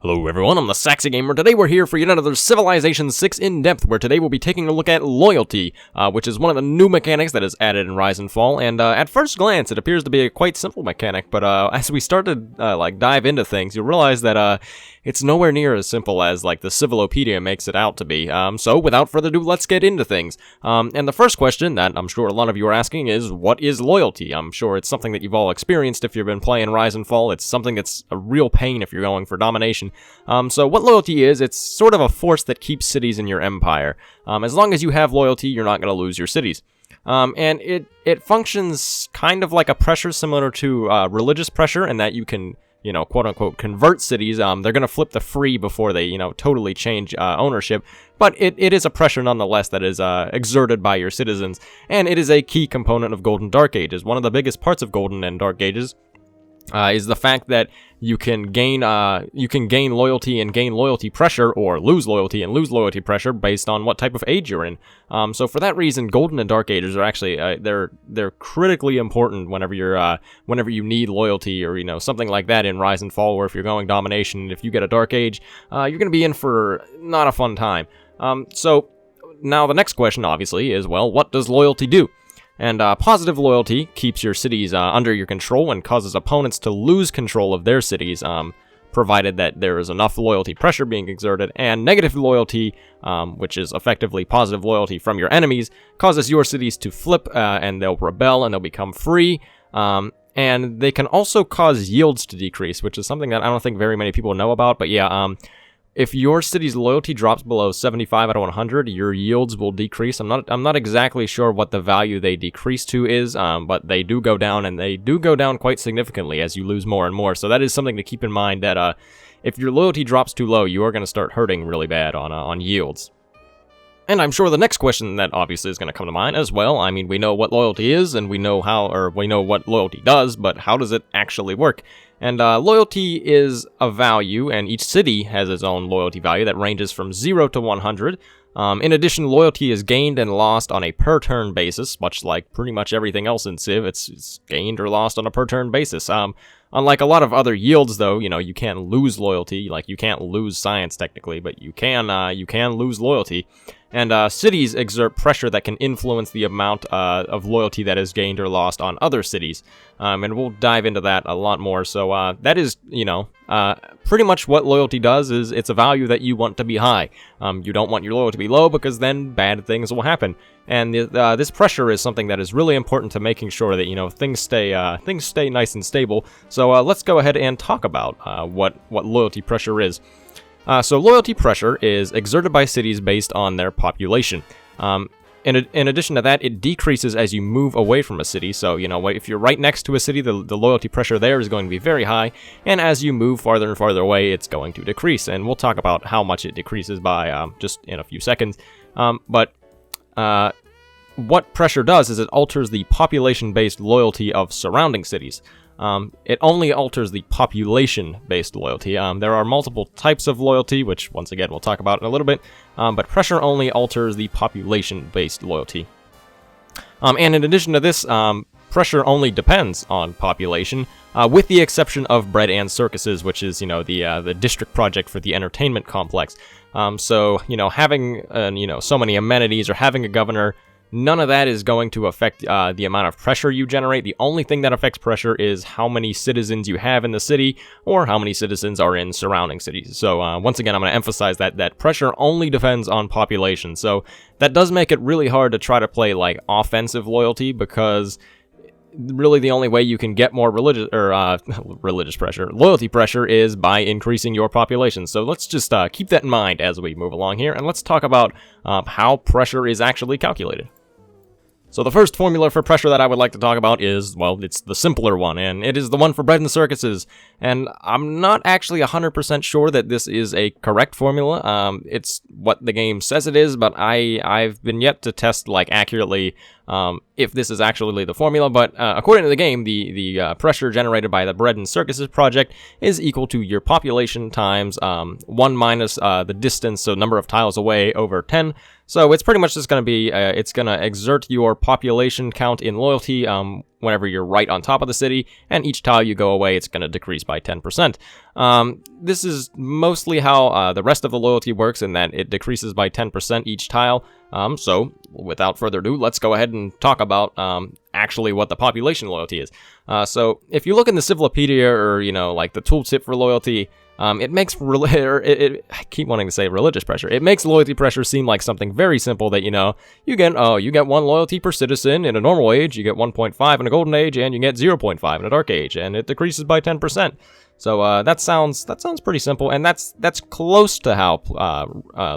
Hello everyone, I'm the Saxy Gamer. Today we're here for yet another Civilization VI In-Depth, where today we'll be taking a look at loyalty, which is one of the new mechanics that is added in Rise and Fall, and at first glance it appears to be a quite simple mechanic, but as we start to dive into things, you'll realize that it's nowhere near as simple as the Civilopedia makes it out to be. So without further ado, let's get into things. And the first question that I'm sure a lot of you are asking is, what is loyalty? I'm sure it's something that you've all experienced if you've been playing Rise and Fall. It's something that's a real pain if you're going for domination. So what loyalty is, it's sort of a force that keeps cities in your empire. As long as you have loyalty, you're not going to lose your cities. And it functions kind of like a pressure similar to religious pressure, in that you can, quote-unquote, convert cities. They're going to flip the free before they, totally change ownership. But it is a pressure nonetheless that is exerted by your citizens. And it is a key component of Golden Dark Ages. One of the biggest parts of Golden and Dark Ages is the fact that you can gain loyalty and gain loyalty pressure, or lose loyalty and lose loyalty pressure based on what type of age you're in. So for that reason, Golden and Dark Ages are actually they're critically important whenever you need loyalty, or something like that in Rise and Fall, or if you're going domination. If you get a Dark Age, you're gonna be in for not a fun time. So now the next question obviously is, well, what does loyalty do? And positive loyalty keeps your cities under your control and causes opponents to lose control of their cities, provided that there is enough loyalty pressure being exerted. And negative loyalty, which is effectively positive loyalty from your enemies, causes your cities to flip, and they'll rebel and they'll become free. And they can also cause yields to decrease, which is something that I don't think very many people know about. But yeah, if your city's loyalty drops below 75 out of 100, your yields will decrease. I'm not exactly sure what the value they decrease to is, but they do go down, and they do go down quite significantly as you lose more and more. So that is something to keep in mind, that if your loyalty drops too low, you are going to start hurting really bad on yields. And I'm sure the next question that obviously is going to come to mind as well. I mean, we know what loyalty is, and we know what loyalty does, but how does it actually work? And loyalty is a value, and each city has its own loyalty value that ranges from 0 to 100. In addition, loyalty is gained and lost on a per-turn basis, much like pretty much everything else in Civ. It's gained or lost on a per-turn basis. Unlike a lot of other yields, though, you can't lose loyalty. You can't lose science technically, but you can lose loyalty. And cities exert pressure that can influence the amount of loyalty that is gained or lost on other cities. And we'll dive into that a lot more. So that is, pretty much what loyalty does. Is it's a value that you want to be high. You don't want your loyalty to be low, because then bad things will happen. And this pressure is something that is really important to making sure that things stay nice and stable. So let's go ahead and talk about what loyalty pressure is. So loyalty pressure is exerted by cities based on their population. In addition to that, it decreases as you move away from a city. So, if you're right next to a city, the loyalty pressure there is going to be very high. And as you move farther and farther away, it's going to decrease. And we'll talk about how much it decreases by just in a few seconds. But what pressure does is it alters the population-based loyalty of surrounding cities. It only alters the population-based loyalty. There are multiple types of loyalty, which, once again, we'll talk about in a little bit, but pressure only alters the population-based loyalty. And in addition to this, pressure only depends on population, with the exception of bread and circuses, which is, the district project for the entertainment complex. So, having, so many amenities, or having a governor, none of that is going to affect the amount of pressure you generate. The only thing that affects pressure is how many citizens you have in the city, or how many citizens are in surrounding cities. So once again, I'm going to emphasize that pressure only depends on population. So that does make it really hard to try to play offensive loyalty, because really the only way you can get more loyalty pressure is by increasing your population. So let's just keep that in mind as we move along here, and let's talk about how pressure is actually calculated. So the first formula for pressure that I would like to talk about is, well, it's the simpler one, and it is the one for bread and circuses. And I'm not actually 100% sure that this is a correct formula. It's what the game says it is, but I've been yet to test accurately if this is actually the formula, but according to the game, the pressure generated by the Bread and Circuses project is equal to your population times 1 minus the distance, so number of tiles away, over 10. So it's pretty much just going to be, it's going to exert your population count in loyalty whenever you're right on top of the city, and each tile you go away, it's going to decrease by 10%. This is mostly how the rest of the loyalty works, in that it decreases by 10% each tile. So without further ado, let's go ahead and talk about actually what the population loyalty is. So if you look in the Civilopedia, or like the tooltip for loyalty, it makes I keep wanting to say religious pressure. It makes loyalty pressure seem like something very simple, that you get 1 loyalty per citizen in a normal age, you get 1.5 in a golden age, and you get 0.5 in a dark age, and it decreases by 10%. So that sounds pretty simple, and that's close to how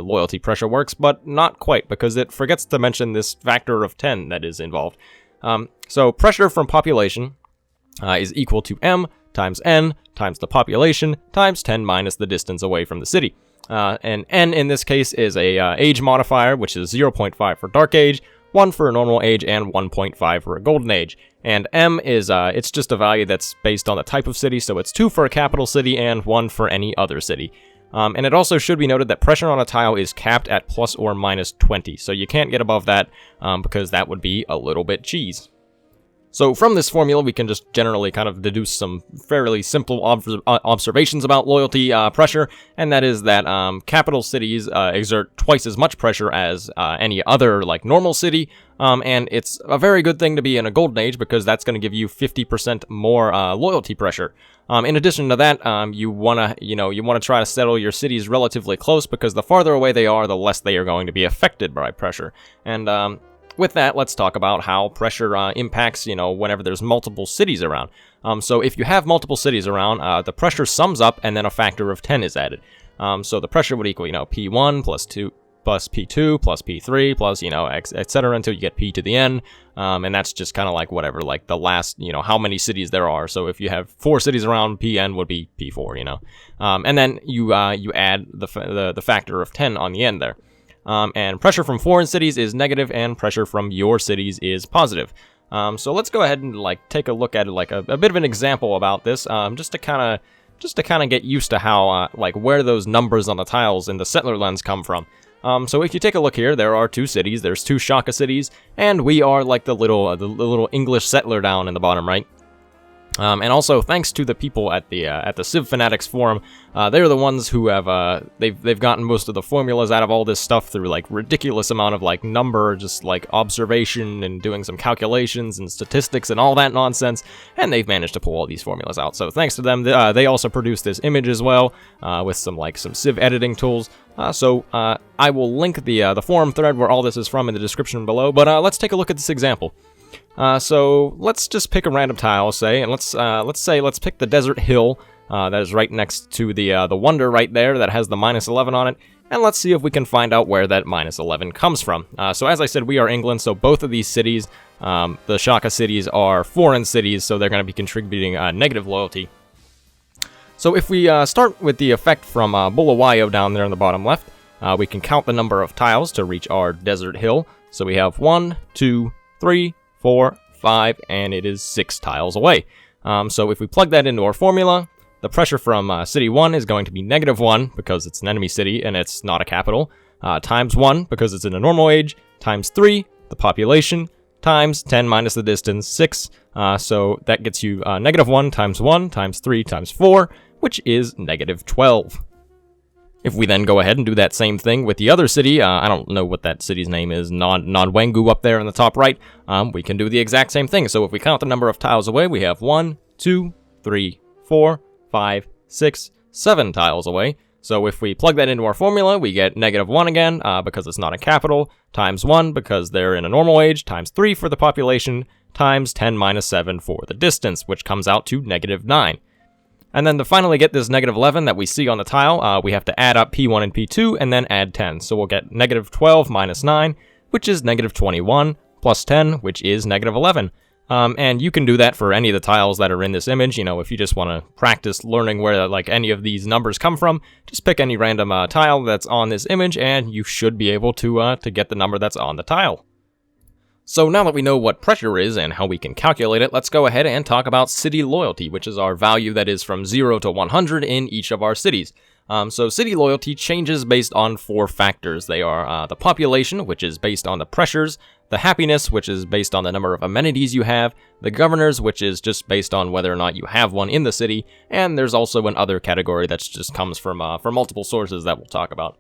loyalty pressure works, but not quite, because it forgets to mention this factor of 10 that is involved. So pressure from population is equal to m times n times the population times 10 minus the distance away from the city. And n in this case is a age modifier, which is 0.5 for dark age, 1 for a normal age, and 1.5 for a golden age. And m is, it's just a value that's based on the type of city, so it's 2 for a capital city and 1 for any other city. And it also should be noted that pressure on a tile is capped at plus or minus 20, so you can't get above that, because that would be a little bit cheese. So from this formula, we can just generally kind of deduce some fairly simple observations about loyalty pressure, and that is that capital cities exert twice as much pressure as any other like normal city, and it's a very good thing to be in a golden age, because that's going to give you 50% more loyalty pressure. In addition to that, you want to try to settle your cities relatively close, because the farther away they are, the less they are going to be affected by pressure. And with that, let's talk about how pressure impacts, whenever there's multiple cities around. So if you have multiple cities around, the pressure sums up, and then a factor of 10 is added. So the pressure would equal, P1 plus 2 plus P2 plus P3 plus, etc. until you get P to the n. And that's just kind of like whatever, like the last, how many cities there are. So if you have 4 cities around, Pn would be P4, and then you add the factor of 10 on the end there. And pressure from foreign cities is negative, and pressure from your cities is positive. So let's go ahead and take a look at a bit of an example about this, just to kind of get used to how where those numbers on the tiles in the settler lens come from. So if you take a look here, there are 2 cities. There's 2 Shaka cities, and we are like the little English settler down in the bottom right. And also, thanks to the people at the Civ Fanatics forum, they're the ones who have they've gotten most of the formulas out of all this stuff through ridiculous amount of number, just observation and doing some calculations and statistics and all that nonsense, and they've managed to pull all these formulas out. So thanks to them, they also produced this image as well, with some Civ editing tools. So I will link the forum thread where all this is from in the description below. But let's take a look at this example. So let's just pick a random tile, say, and let's pick the desert hill that is right next to the wonder right there that has the -11 on it, and let's see if we can find out where that -11 comes from. So as I said, we are England, so both of these cities, the Shaka cities, are foreign cities, so they're going to be contributing negative loyalty. So if we start with the effect from Bulawayo down there in the bottom left, we can count the number of tiles to reach our desert hill. So we have 1, 2, 3, 4, 5, and it is 6 tiles away. So if we plug that into our formula, the pressure from City 1 is going to be -1, because it's an enemy city and it's not a capital, times 1, because it's in a normal age, times 3, the population, times 10 minus the distance, 6. So that gets you -1 times 3 times 4, which is -12. If we then go ahead and do that same thing with the other city, I don't know what that city's name is, Nodwengu up there in the top right, we can do the exact same thing. So if we count the number of tiles away, we have 1, 2, 3, 4, 5, 6, 7 tiles away. So if we plug that into our formula, we get -1 again, because it's not a capital, times 1 because they're in a normal age, times 3 for the population, times 10 minus 7 for the distance, which comes out to -9. And then to finally get this -11 that we see on the tile, we have to add up P1 and P2 and then add 10. So we'll get -12 minus 9, which is -21, plus 10, which is -11. And you can do that for any of the tiles that are in this image. If you just want to practice learning where any of these numbers come from, just pick any random tile that's on this image, and you should be able to get the number that's on the tile. So now that we know what pressure is and how we can calculate it, let's go ahead and talk about city loyalty, which is our value that is from 0 to 100 in each of our cities. So city loyalty changes based on 4 factors. They are the population, which is based on the pressures, the happiness, which is based on the number of amenities you have, the governors, which is just based on whether or not you have one in the city, and there's also an other category that just comes from multiple sources that we'll talk about.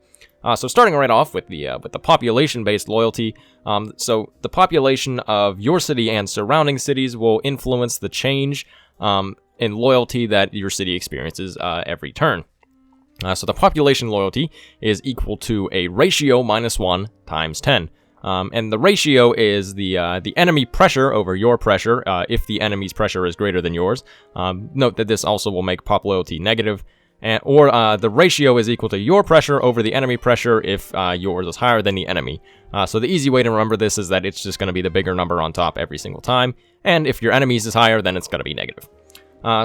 So starting right off with the population-based loyalty, so the population of your city and surrounding cities will influence the change in loyalty that your city experiences every turn. So the population loyalty is equal to a ratio minus 1 times 10. And the ratio is the enemy pressure over your pressure if the enemy's pressure is greater than yours. Note that this also will make pop loyalty negative. Or the ratio is equal to your pressure over the enemy pressure if yours is higher than the enemy. So the easy way to remember this is that it's just going to be the bigger number on top every single time. And if your enemy's is higher, then it's going to be negative.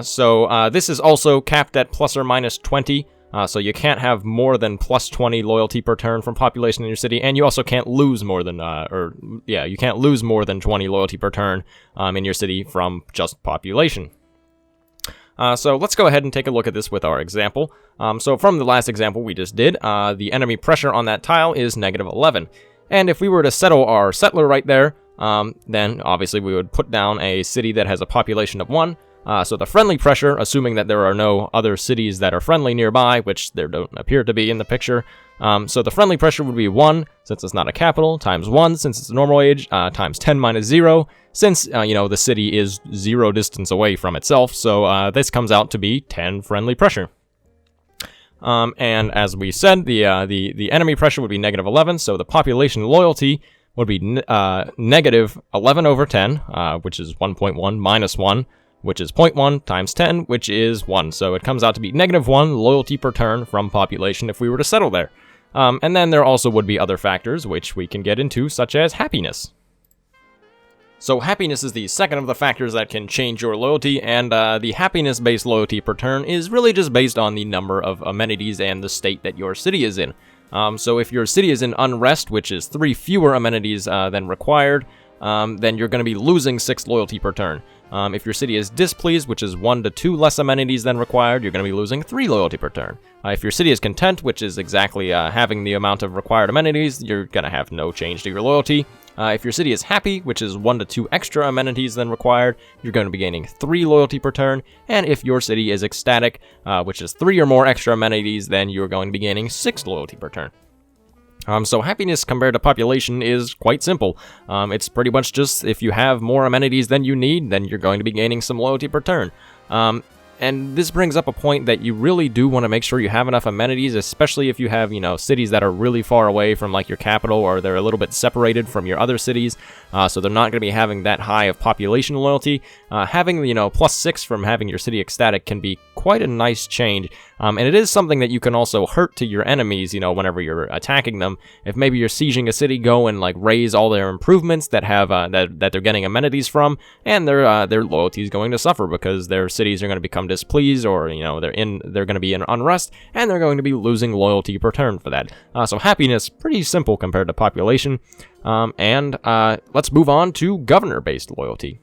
So this is also capped at plus or minus 20. So you can't have more than plus 20 loyalty per turn from population in your city, and you also can't lose more than, you can't lose more than 20 loyalty per turn in your city from just population. So let's go ahead and take a look at this with our example. So from the last example we just did, the enemy pressure on that tile is negative 11. And if we were to settle our settler right there, then obviously we would put down a city that has a population of 1. So the friendly pressure, assuming that there are no other cities that are friendly nearby, which there don't appear to be in the picture, so the friendly pressure would be 1, since it's not a capital, times 1, since it's a normal age, times 10 minus 0, since, the city is 0 distance away from itself, so this comes out to be 10 friendly pressure. And as we said, the enemy pressure would be negative 11, so the population loyalty would be negative 11 over 10, which is 1.1 minus 1, which is 0.1 times 10, which is 1. So it comes out to be negative 1 loyalty per turn from population if we were to settle there. And then there also would be other factors which we can get into, such as happiness. So happiness is the second of the factors that can change your loyalty, and the happiness-based loyalty per turn is really just based on the number of amenities and the state that your city is in. So if your city is in unrest, which is 3 fewer amenities than required, then you're going to be losing 6 loyalty per turn. If your city is displeased, which is 1 to 2 less amenities than required, you're going to be losing 3 loyalty per turn. If your city is content, which is exactly having the amount of required amenities, you're going to have no change to your loyalty. If your city is happy, which is 1 to 2 extra amenities than required, you're going to be gaining 3 loyalty per turn. And if your city is ecstatic, which is 3 or more extra amenities, then you're going to be gaining 6 loyalty per turn. So happiness compared to population is quite simple. It's pretty much just if you have more amenities than you need, then you're going to be gaining some loyalty per turn. And this brings up a point that you really do want to make sure you have enough amenities, especially if you have, cities that are really far away from like your capital, or they're a little bit separated from your other cities, so they're not going to be having that high of population loyalty. Having, plus 6 from having your city ecstatic can be quite a nice change, and it is something that you can also hurt to your enemies, whenever you're attacking them. If maybe you're sieging a city, go and like raise all their improvements that have that they're getting amenities from, and their loyalty is going to suffer because their cities are going to become displeased, or they're going to be in unrest, and they're going to be losing loyalty per turn for that. So happiness, pretty simple compared to population. And let's move on to governor-based loyalty.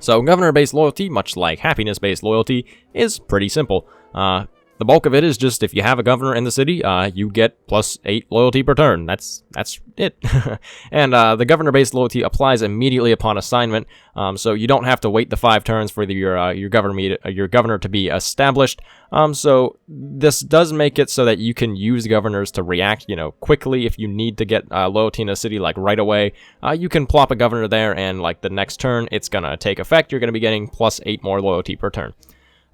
So governor-based loyalty, much like happiness-based loyalty, is pretty simple. The bulk of it is just if you have a governor in the city, you get plus 8 loyalty per turn. That's it. And the governor-based loyalty applies immediately upon assignment, so you don't have to wait the 5 turns for your governor to be established. So this does make it so that you can use governors to react, quickly if you need to get loyalty in a city like right away. You can plop a governor there, and like the next turn, it's gonna take effect. You're gonna be getting plus 8 more loyalty per turn.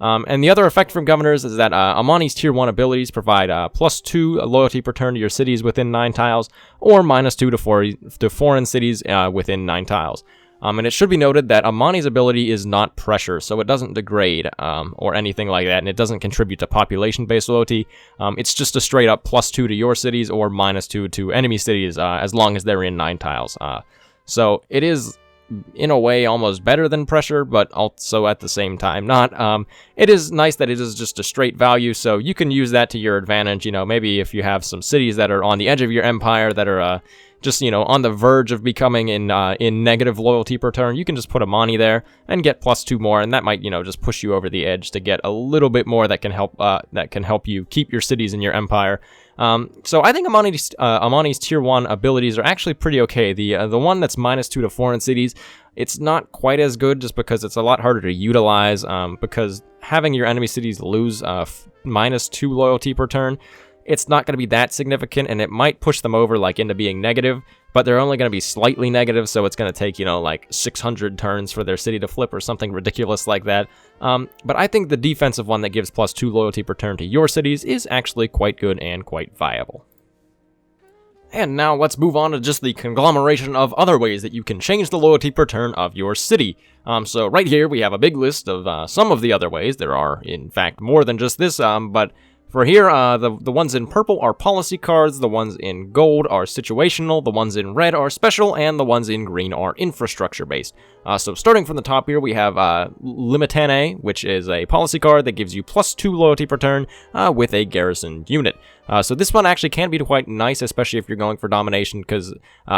And the other effect from governors is that Amani's Tier 1 abilities provide plus 2 loyalty per turn to your cities within 9 tiles, or minus 2 to foreign cities within 9 tiles. And it should be noted that Amani's ability is not pressure, so it doesn't degrade or anything like that, and it doesn't contribute to population-based loyalty. It's just a straight-up plus 2 to your cities, or minus 2 to enemy cities, as long as they're in 9 tiles. So it is, in a way, almost better than pressure, but also at the same time not. It is nice that it is just a straight value, so you can use that to your advantage. Maybe if you have some cities that are on the edge of your empire that are just, you know, on the verge of becoming in negative loyalty per turn, you can just put a Mani there and get +2 more, and that might, you know, just push you over the edge to get a little bit more that can help you keep your cities in your empire. So I think Amani's tier 1 abilities are actually pretty okay. The one that's -2 to foreign cities, it's not quite as good just because it's a lot harder to utilize, because having your enemy cities lose -2 loyalty per turn, it's not going to be that significant, and it might push them over like into being negative, but they're only going to be slightly negative, so it's going to take, you know, like 600 turns for their city to flip or something ridiculous like that. But I think the defensive one that gives +2 loyalty per turn to your cities is actually quite good and quite viable. And now let's move on to just the conglomeration of other ways that you can change the loyalty per turn of your city. So right here we have a big list of some of the other ways. There are, in fact, more than just this, but for here, the ones in purple are policy cards, the ones in gold are situational, the ones in red are special, and the ones in green are infrastructure-based. So starting from the top here, we have Limitane, which is a policy card that gives you +2 loyalty per turn with a garrisoned unit. So this one actually can be quite nice, especially if you're going for domination, because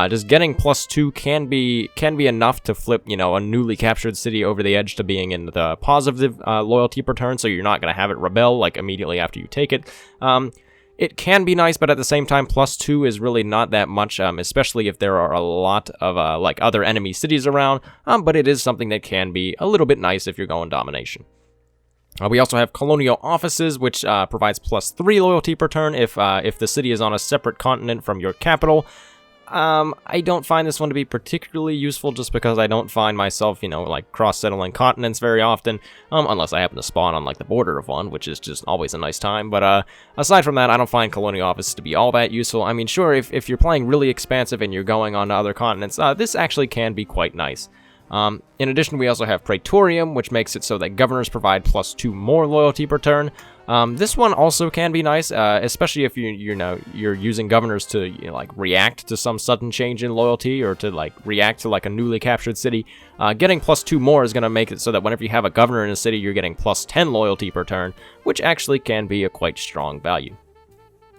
just getting +2 can be enough to flip, you know, a newly captured city over the edge to being in the positive loyalty per turn, so you're not going to have it rebel like immediately after you take it. It can be nice, but at the same time, +2 is really not that much, especially if there are a lot of like other enemy cities around, but it is something that can be a little bit nice if you're going domination. We also have colonial offices, which provides +3 loyalty per turn if the city is on a separate continent from your capital. I don't find this one to be particularly useful just because I don't find myself, you know, like cross-settling continents very often, unless I happen to spawn on like the border of one, which is just always a nice time. But aside from that, I don't find colonial offices to be all that useful. I mean, sure, if you're playing really expansive and you're going on to other continents, this actually can be quite nice. In addition, we also have Praetorium, which makes it so that governors provide +2 more loyalty per turn. This one also can be nice, especially if you're using governors to, you know, like react to some sudden change in loyalty or to like react to like a newly captured city. Getting +2 more is going to make it so that whenever you have a governor in a city, you're getting +10 loyalty per turn, which actually can be a quite strong value.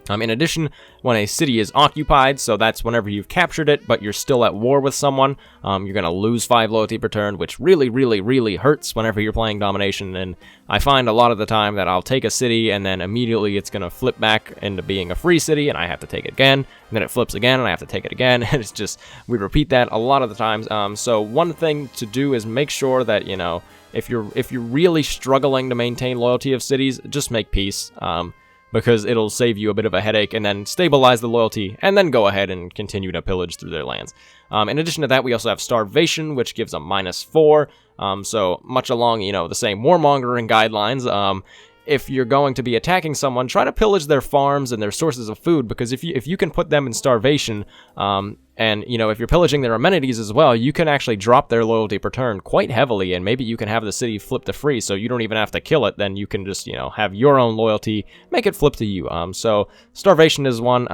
In addition, when a city is occupied, so that's whenever you've captured it, but you're still at war with someone, you're going to lose 5 loyalty per turn, which really, really, really hurts whenever you're playing domination, and I find a lot of the time that I'll take a city, and then immediately it's going to flip back into being a free city, and I have to take it again, and then it flips again, and I have to take it again, and it's just, we repeat that a lot of the times. So one thing to do is make sure that, you know, if you're really struggling to maintain loyalty of cities, just make peace. Because it'll save you a bit of a headache, and then stabilize the loyalty, and then go ahead and continue to pillage through their lands. In addition to that, we also have Starvation, which gives a -4, so much along, you know, the same warmongering guidelines. If you're going to be attacking someone, try to pillage their farms and their sources of food, because if you can put them in starvation, and, you know, if you're pillaging their amenities as well, you can actually drop their loyalty per turn quite heavily, and maybe you can have the city flip to free, so you don't even have to kill it. Then you can just, you know, have your own loyalty, make it flip to you. So starvation is one.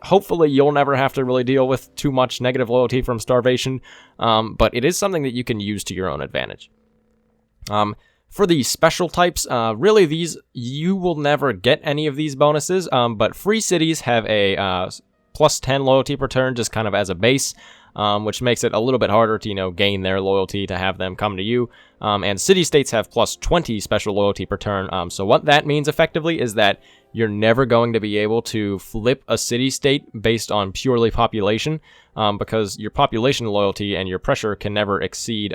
Hopefully you'll never have to really deal with too much negative loyalty from starvation, but it is something that you can use to your own advantage. For the special types, really you will never get any of these bonuses, but free cities have a +10 loyalty per turn just kind of as a base, which makes it a little bit harder to, you know, gain their loyalty to have them come to you. And city-states have +20 special loyalty per turn. So what that means effectively is that you're never going to be able to flip a city-state based on purely population, because your population loyalty and your pressure can never exceed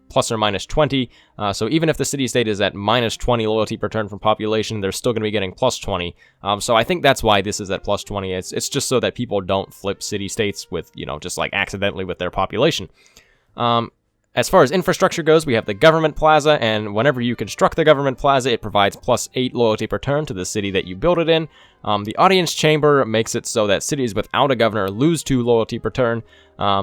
plus or minus 20. So even if the city-state is at -20 loyalty per turn from population, they're still going to be getting +20. So I think that's why this is at +20. It's just so that people don't flip city-states with, you know, just like accidentally with their population. As far as infrastructure goes, we have the government plaza, and whenever you construct the government plaza, it provides +8 loyalty per turn to the city that you build it in. The audience chamber makes it so that cities without a governor lose 2 loyalty per turn,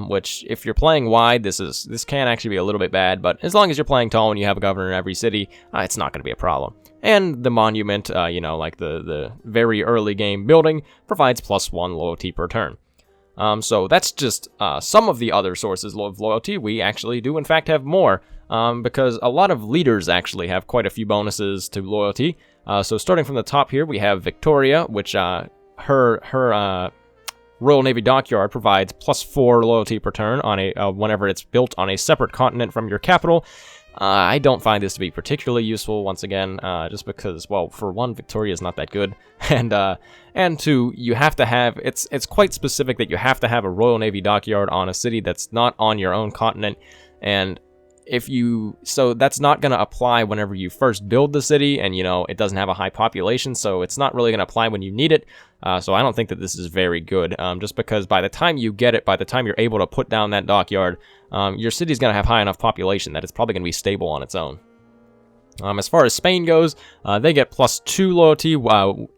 which, if you're playing wide, this can actually be a little bit bad, but as long as you're playing tall and you have a governor in every city, it's not going to be a problem. And the monument, you know, like the very early game building, provides +1 loyalty per turn. So that's just some of the other sources of loyalty. We actually do, in fact, have more, because a lot of leaders actually have quite a few bonuses to loyalty. So starting from the top here, we have Victoria, which her Royal Navy Dockyard provides +4 loyalty per turn on a whenever it's built on a separate continent from your capital. I don't find this to be particularly useful, once again, just because, well, for one, Victoria is not that good, and two, you have to have, it's quite specific that you have to have a Royal Navy Dockyard on a city that's not on your own continent, and so that's not going to apply whenever you first build the city, and, it doesn't have a high population, so it's not really going to apply when you need it. So I don't think that this is very good, just because by the time you get it, by the time you're able to put down that dockyard, your city's going to have high enough population that it's probably going to be stable on its own. As far as Spain goes, they get +2 loyalty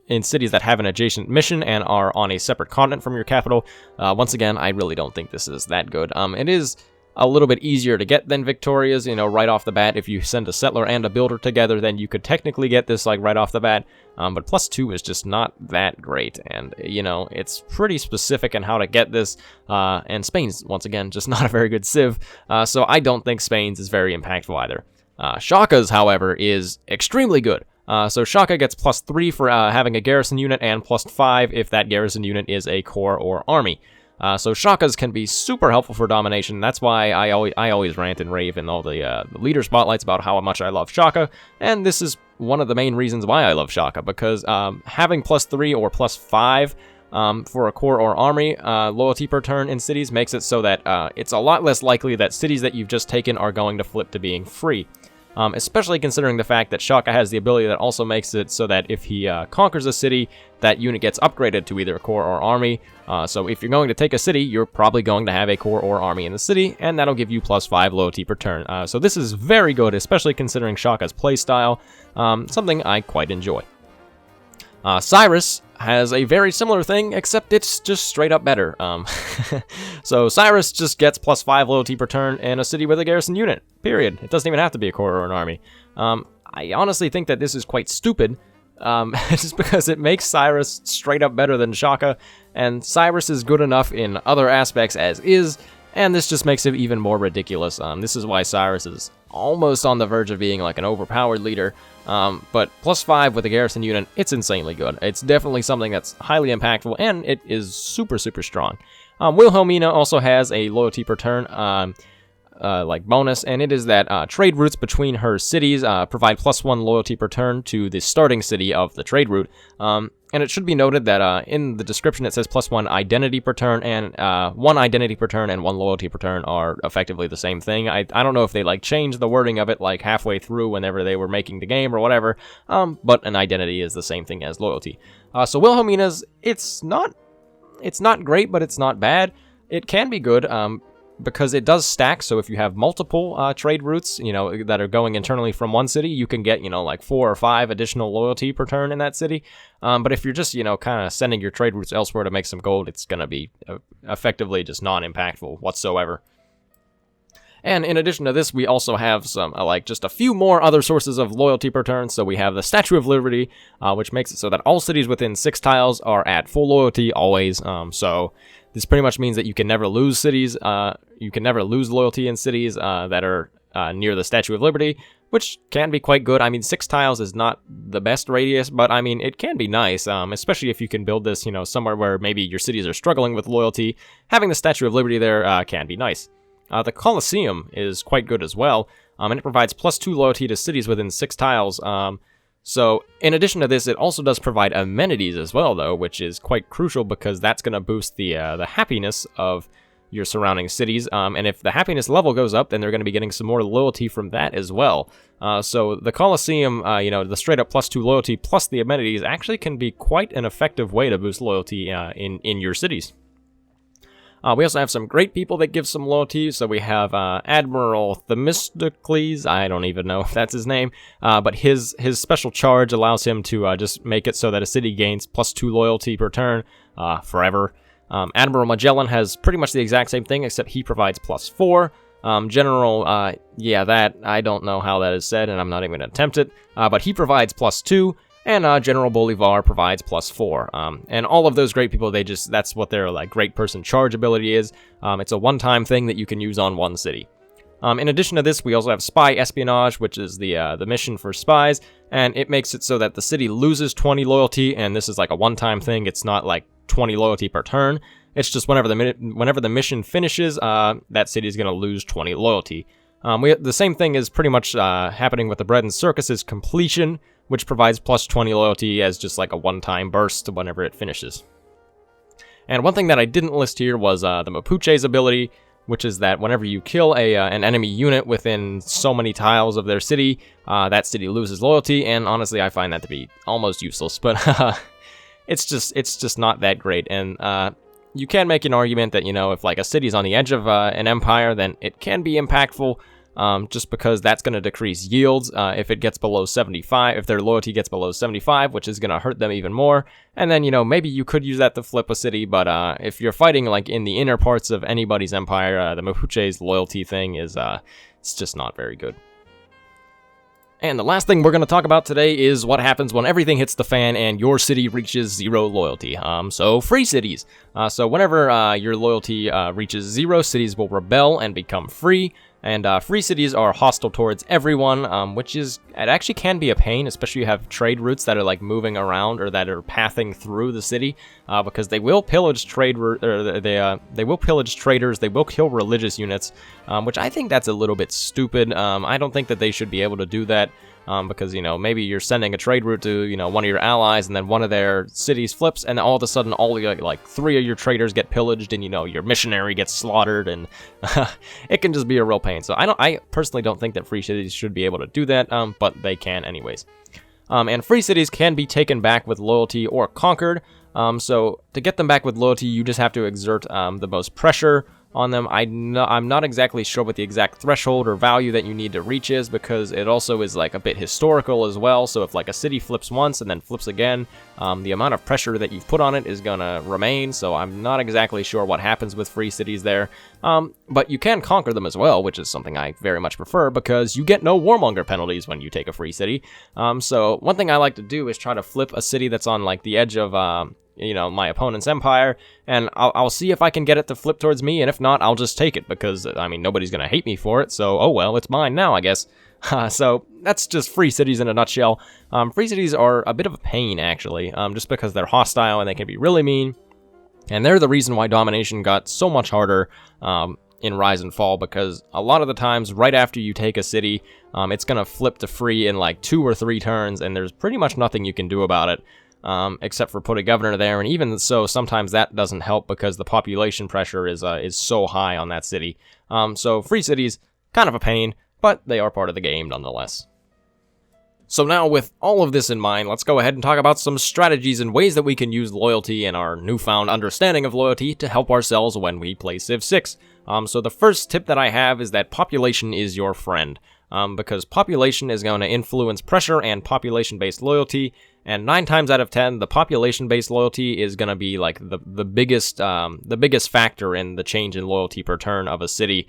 in cities that have an adjacent mission and are on a separate continent from your capital. Once again, I really don't think this is that good. It is a little bit easier to get than Victoria's, right off the bat. If you send a settler and a builder together, then you could technically get this, like, right off the bat. But +2 is just not that great, and, it's pretty specific in how to get this, and Spain's, once again, just not a very good civ, so I don't think Spain's is very impactful either. Shaka's, however, is extremely good. So Shaka gets +3 for having a garrison unit, and +5 if that garrison unit is a corps or army. So Shakas can be super helpful for domination. That's why I always rant and rave in all the leader spotlights about how much I love Shaka, and this is one of the main reasons why I love Shaka, because having +3 or +5 for a corps or army loyalty per turn in cities makes it so that it's a lot less likely that cities that you've just taken are going to flip to being free. Especially considering the fact that Shaka has the ability that also makes it so that if he conquers a city, that unit gets upgraded to either a corps or army. So if you're going to take a city, you're probably going to have a corps or army in the city, and that'll give you +5 loyalty per turn. So this is very good, especially considering Shaka's playstyle, something I quite enjoy. Cyrus has a very similar thing, except it's just straight up better. So Cyrus just gets +5 loyalty per turn in a city with a garrison unit, period. It doesn't even have to be a corps or an army. I honestly think that this is quite stupid, just because it makes Cyrus straight up better than Shaka, and Cyrus is good enough in other aspects as is, and this just makes it even more ridiculous. This is why Cyrus is almost on the verge of being like an overpowered leader, but +5 with a garrison unit, it's insanely good. It's definitely something that's highly impactful, and it is super, super strong. Wilhelmina also has a loyalty per turn like bonus, and it is that trade routes between her cities provide +1 loyalty per turn to the starting city of the trade route. And it should be noted that in the description it says +1 identity per turn, and 1 identity per turn and 1 loyalty per turn are effectively the same thing. I don't know if they like changed the wording of it like halfway through whenever they were making the game or whatever, but an identity is the same thing as loyalty. So Wilhelmina's, it's not great, but it's not bad. It can be good, because it does stack, so if you have multiple trade routes, that are going internally from one city, you can get, like 4 or 5 additional loyalty per turn in that city. But if you're just, kind of sending your trade routes elsewhere to make some gold, it's going to be effectively just non-impactful whatsoever. And in addition to this, we also have some, just a few more other sources of loyalty per turn. So we have the Statue of Liberty, which makes it so that all cities within 6 tiles are at full loyalty always. So this pretty much means that you can never lose cities. You can never lose loyalty in cities that are near the Statue of Liberty, which can be quite good. I mean, 6 tiles is not the best radius, but I mean, it can be nice, especially if you can build this, somewhere where maybe your cities are struggling with loyalty. Having the Statue of Liberty there can be nice. The Colosseum is quite good as well, and it provides +2 loyalty to cities within 6 tiles. So in addition to this, it also does provide amenities as well, though, which is quite crucial because that's going to boost the happiness of your surrounding cities. And if the happiness level goes up, then they're going to be getting some more loyalty from that as well. So the Colosseum, the straight up +2 loyalty plus the amenities actually can be quite an effective way to boost loyalty in your cities. We also have some great people that give some loyalty. So we have Admiral Themistocles. I don't even know if that's his name. But his special charge allows him to just make it so that a city gains +2 loyalty per turn forever. Admiral Magellan has pretty much the exact same thing, except he provides +4. General, that, I don't know how that is said, and I'm not even going to attempt it. But he provides +2. And General Bolivar provides +4. And all of those great people, that's what their great person charge ability is. It's a one-time thing that you can use on one city. In addition to this, we also have Spy Espionage, which is the mission for spies, and it makes it so that the city loses 20 loyalty, and this is like a one-time thing. It's not like 20 loyalty per turn. It's just whenever the mission finishes, that city is going to lose 20 loyalty. The same thing is pretty much happening with the Bread and Circus's completion, which provides plus 20 loyalty as just like a one-time burst whenever it finishes. And one thing that I didn't list here was the Mapuche's ability, which is that whenever you kill an enemy unit within so many tiles of their city, that city loses loyalty, and honestly I find that to be almost useless, but it's just not that great. And you can make an argument that, you know, if like a city's on the edge of an empire, then it can be impactful, just because that's going to decrease yields if it gets below 75, if their loyalty gets below 75, which is going to hurt them even more. And then, you know, maybe you could use that to flip a city, but if you're fighting like in the inner parts of anybody's empire, the Mapuche's loyalty thing is it's just not very good. And the last thing we're going to talk about today is what happens when everything hits the fan and your city reaches 0 loyalty. So free cities. So whenever your loyalty reaches 0, cities will rebel and become free. And free cities are hostile towards everyone, which is, it actually can be a pain, especially if you have trade routes that are like moving around or that are pathing through the city, because they will pillage they will pillage traders, they will kill religious units, which I think that's a little bit stupid. I don't think that they should be able to do that. Because, you know, maybe you're sending a trade route to, you know, one of your allies, and then one of their cities flips, and all of a sudden all the, like 3 of your traders get pillaged, and, you know, your missionary gets slaughtered, and it can just be a real pain. So I personally don't think that free cities should be able to do that, but they can anyways. And free cities can be taken back with loyalty or conquered. So to get them back with loyalty, you just have to exert the most pressure on them. I'm not exactly sure what the exact threshold or value that you need to reach is, because it also is like a bit historical as well. So if like a city flips once and then flips again, the amount of pressure that you've put on it is gonna remain. So I'm not exactly sure what happens with free cities there. But you can conquer them as well, which is something I very much prefer, because you get no warmonger penalties when you take a free city. So one thing I like to do is try to flip a city that's on like the edge of you know, my opponent's empire, and I'll see if I can get it to flip towards me, and if not, I'll just take it, because, I mean, nobody's gonna hate me for it, so, oh well, it's mine now, I guess. So, that's just free cities in a nutshell. Free cities are a bit of a pain, actually, just because they're hostile and they can be really mean, and they're the reason why domination got so much harder, in Rise and Fall, because a lot of the times, right after you take a city, it's gonna flip to free in like 2 or 3 turns, and there's pretty much nothing you can do about it. Except for put a governor there, and even so, sometimes that doesn't help because the population pressure is so high on that city. So free cities, kind of a pain, but they are part of the game nonetheless. So now, with all of this in mind, let's go ahead and talk about some strategies and ways that we can use loyalty and our newfound understanding of loyalty to help ourselves when we play Civ 6. So the first tip that I have is that population is your friend. Because population is going to influence pressure and population-based loyalty, and 9 times out of 10, the population-based loyalty is going to be like the biggest factor in the change in loyalty per turn of a city.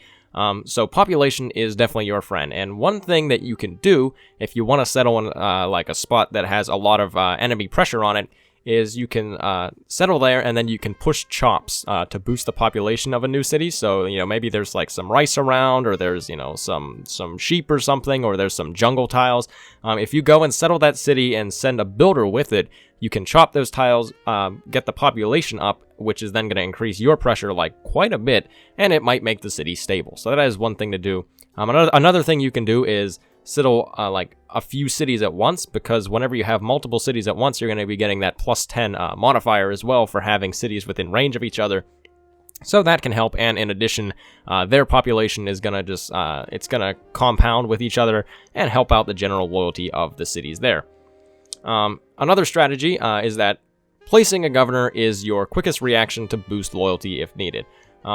So population is definitely your friend, and one thing that you can do if you want to settle on like a spot that has a lot of enemy pressure on it is you can settle there, and then you can push chops to boost the population of a new city. So, you know, maybe there's like some rice around, or there's, you know, some sheep or something, or there's some jungle tiles. If you go and settle that city and send a builder with it, you can chop those tiles, get the population up, which is then going to increase your pressure like quite a bit, and it might make the city stable. So that is one thing to do. Another thing you can do is settle like a few cities at once, because whenever you have multiple cities at once, you're going to be getting that plus 10 modifier as well for having cities within range of each other. So that can help, and in addition, their population is going to just, it's going to compound with each other and help out the general loyalty of the cities there. Another strategy is that placing a governor is your quickest reaction to boost loyalty if needed.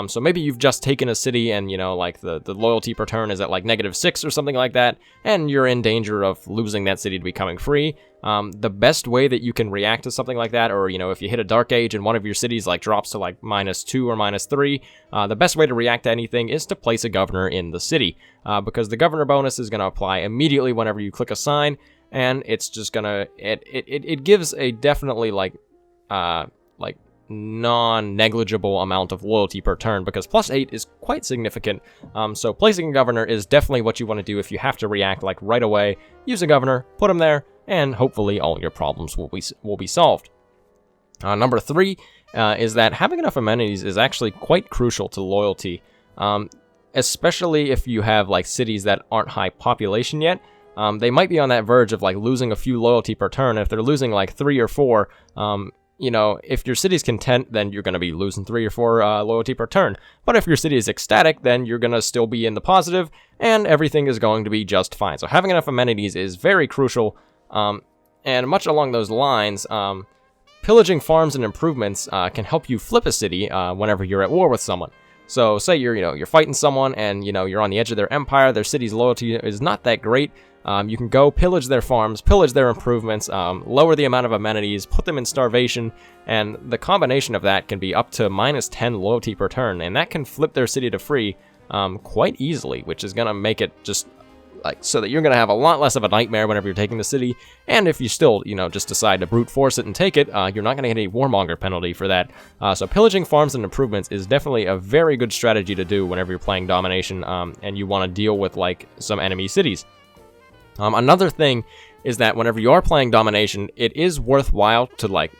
So maybe you've just taken a city and, you know, like the loyalty per turn is at like -6 or something like that, and you're in danger of losing that city to becoming free. The best way that you can react to something like that, or, you know, if you hit a dark age and one of your cities like drops to like -2 or -3, the best way to react to anything is to place a governor in the city, because the governor bonus is going to apply immediately whenever you click a sign, and it's just gonna, it gives a definitely like non-negligible amount of loyalty per turn, because +8 is quite significant. So placing a governor is definitely what you want to do if you have to react like right away. Use a governor, put him there, and hopefully all your problems will be solved. Number 3 is that having enough amenities is actually quite crucial to loyalty, especially if you have like cities that aren't high population yet. They might be on that verge of like losing a few loyalty per turn. If they're losing like 3 or 4, you know, if your city's content, then you're going to be losing 3 or 4 loyalty per turn. But if your city is ecstatic, then you're going to still be in the positive, and everything is going to be just fine. So having enough amenities is very crucial, and much along those lines, pillaging farms and improvements can help you flip a city whenever you're at war with someone. So say you're fighting someone, and you're on the edge of their empire, their city's loyalty is not that great. You can go pillage their farms, pillage their improvements, lower the amount of amenities, put them in starvation, and the combination of that can be up to -10 loyalty per turn, and that can flip their city to free quite easily, which is going to make it just like so that you're going to have a lot less of a nightmare whenever you're taking the city. And if you still, just decide to brute force it and take it, you're not going to get any warmonger penalty for that. So pillaging farms and improvements is definitely a very good strategy to do whenever you're playing domination, and you want to deal with like some enemy cities. Another thing is that whenever you are playing domination, it is worthwhile to like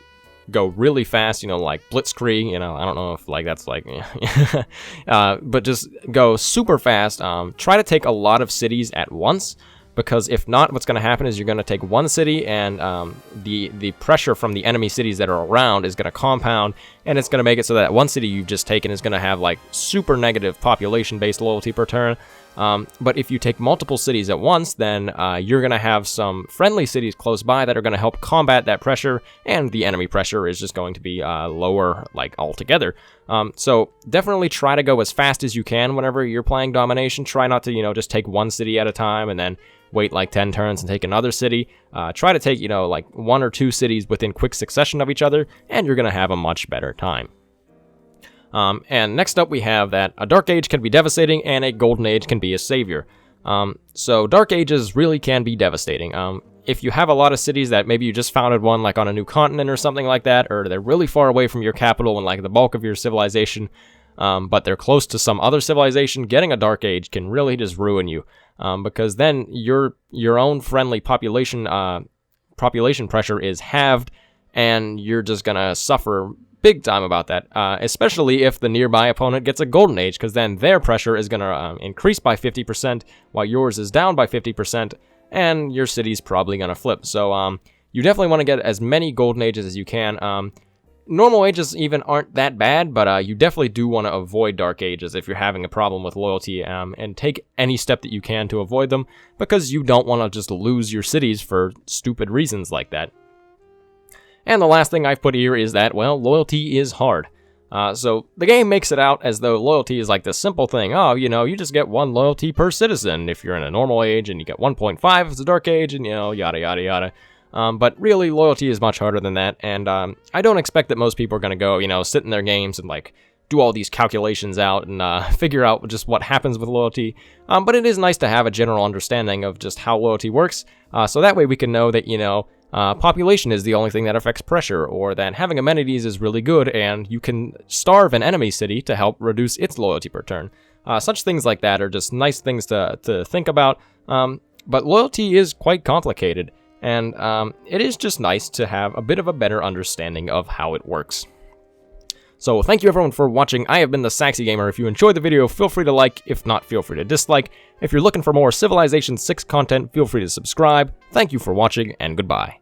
go really fast, like blitzkrieg, I don't know if like that's like, but just go super fast. Try to take a lot of cities at once, because if not, what's going to happen is you're going to take one city, and the pressure from the enemy cities that are around is going to compound, and it's going to make it so that one city you've just taken is going to have like super negative population-based loyalty per turn. But if you take multiple cities at once, then you're going to have some friendly cities close by that are going to help combat that pressure, and the enemy pressure is just going to be lower like altogether. So definitely try to go as fast as you can whenever you're playing domination. Try not to, just take one city at a time and then wait like 10 turns and take another city. Try to take, like 1 or 2 cities within quick succession of each other, and you're going to have a much better time. And next up we have that a Dark Age can be devastating and a Golden Age can be a savior. So Dark Ages really can be devastating. If you have a lot of cities that maybe you just founded one like on a new continent or something like that, or they're really far away from your capital and like the bulk of your civilization, but they're close to some other civilization, getting a Dark Age can really just ruin you, because then your own friendly population pressure is halved, and you're just gonna suffer big time about that, especially if the nearby opponent gets a Golden Age, because then their pressure is going to increase by 50%, while yours is down by 50%, and your city's probably going to flip. So you definitely want to get as many Golden Ages as you can. Normal Ages even aren't that bad, but you definitely do want to avoid Dark Ages if you're having a problem with loyalty, and take any step that you can to avoid them, because you don't want to just lose your cities for stupid reasons like that. And the last thing I've put here is that, well, loyalty is hard. So the game makes it out as though loyalty is like this simple thing. Oh, you just get 1 loyalty per citizen if you're in a normal age, and you get 1.5 if it's a Dark Age, and yada yada yada. But really, loyalty is much harder than that, and I don't expect that most people are going to go, sit in their games and like do all these calculations out and figure out just what happens with loyalty. But it is nice to have a general understanding of just how loyalty works, so that way we can know that, population is the only thing that affects pressure, or that having amenities is really good, and you can starve an enemy city to help reduce its loyalty per turn. Such things like that are just nice things to think about, but loyalty is quite complicated, and it is just nice to have a bit of a better understanding of how it works. So thank you everyone for watching. I have been the Saxy Gamer. If you enjoyed the video, feel free to like. If not, feel free to dislike. If you're looking for more Civilization 6 content, feel free to subscribe. Thank you for watching, and goodbye.